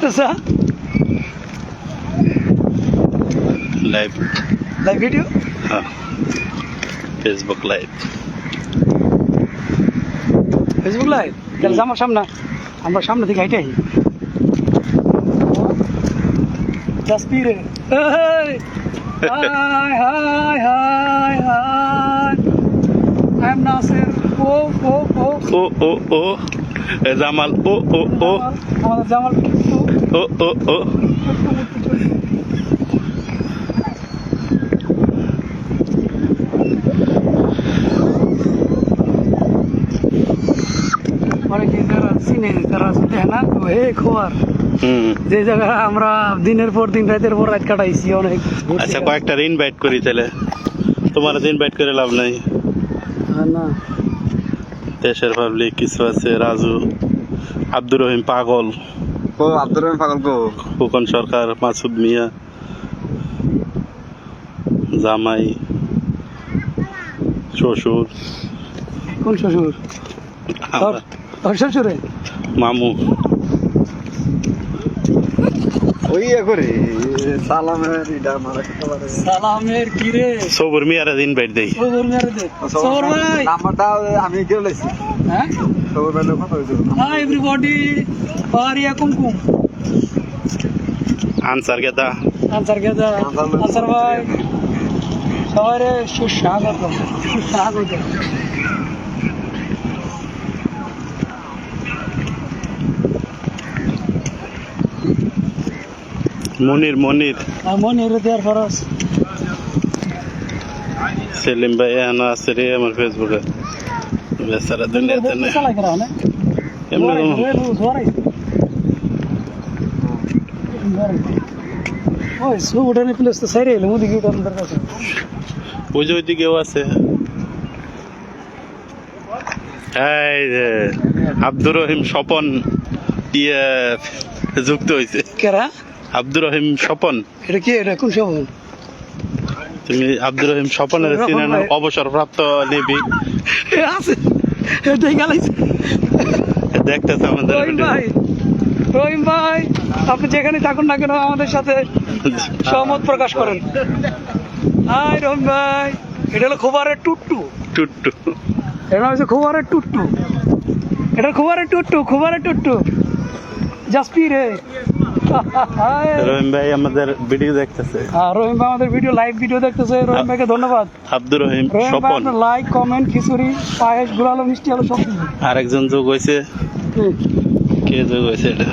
করতেছ? Live live video? হ্যাঁ, Facebook live. Facebook live? তাহলে আমার সামনে, আমরা সামনে থেকে হাইটে আই। জাসপিরে hi hi hi hi hi, I am Nasir. ও ও ও ও ও ও জামাল। ও ও ও আমাদের জামাল। ও ও ও অনেকে যারা চিনে তারা দেখে না হে খোয়ার, হুম। যে জায়গায় আমরা দিনের পর দিন রাতের পর রাত কাটাইছি অনেক। আচ্ছা, কয়েকটা ইনভাইট করি তাহলে। তোমার ইনভাইট করে লাভ নাই, না দেশের পাবলিক কিছু আছে। রাজু, আব্দুর রহিম পাগল, ও আব্দুর রহিম পাগল গো, ফুকন সরকার, মাসুদ মিয়া, জামাই, শ্বশুর, কোন শ্বশুর? আমার তোর শ্বশুরে? মামু। ওই করে সালামের ইডা মারা করতে পারে। সালামের কিরে সবর মিয়ারা ইনভাইট দেই। সবর মেরে দে। সবর ভাই নাম্বারটা আমি দিয়ে লাইছি। হ্যাঁ, সবর ভাই কথা হইছে। হাই এভরিবডি, পারিয়া কুমকুম আনসার গেদা। আনসার গেদা। আনসার ভাই সবাই সুস্বাগত, সুস্বাগত। মনির, মনির, মনির দেয়ার ফরস। সেলিম ভাই এখানে আছে রে আমার ফেসবুকে। বেচারা দুনিয়াতে নেই। চালাই করা না এমনি ওই সুবুটানি প্লেস তো সাইরে এলো মুদি গিয়ে আপনাদের কাছে। ওই যে ওইদিকেও আছে। এই যে আব্দুর রহিম স্বপন ইয়ে যুক্ত হয়েছে। কেরা? আব্দুর রহিম স্বপন। এটা কি? এটা কোন সবল? তুমি আব্দুর রহিম স্বপনের চিনেন? অবসরপ্রাপ্ত নেবি আছে এটাই গালাইছে। দেখতেছে আমাদের রহিম ভিডিও। ভাই, রহিম ভাই আপনি যেখানে থাকুন না কেন আমাদের সাথে সহমত প্রকাশ করেন। হাই রহিম ভাই, এটা হলো খোবারের টুট্টু। টুট্টু। এটা হচ্ছে খোবারের টুট্টু, এটা খোবারের টুট্টু, খোবারের টুট্টু জাসপিরে। রহিম ভাই আমাদের ভিডিও দেখতেছে। হ্যাঁ, রহিম ভাই আমাদের ভিডিও, লাইভ ভিডিও দেখতেছে। রহিম ভাইকে ধন্যবাদ। আব্দুর রহিম রহিম ভাই স্বপন। আপনার লাইক, কমেন্ট, খিচুড়ি, পায়েস, গুড়ালো মিষ্টি আলো সব কিছু। আরেকজন যোগ হয়েছে। কে যোগ হয়েছে এটা?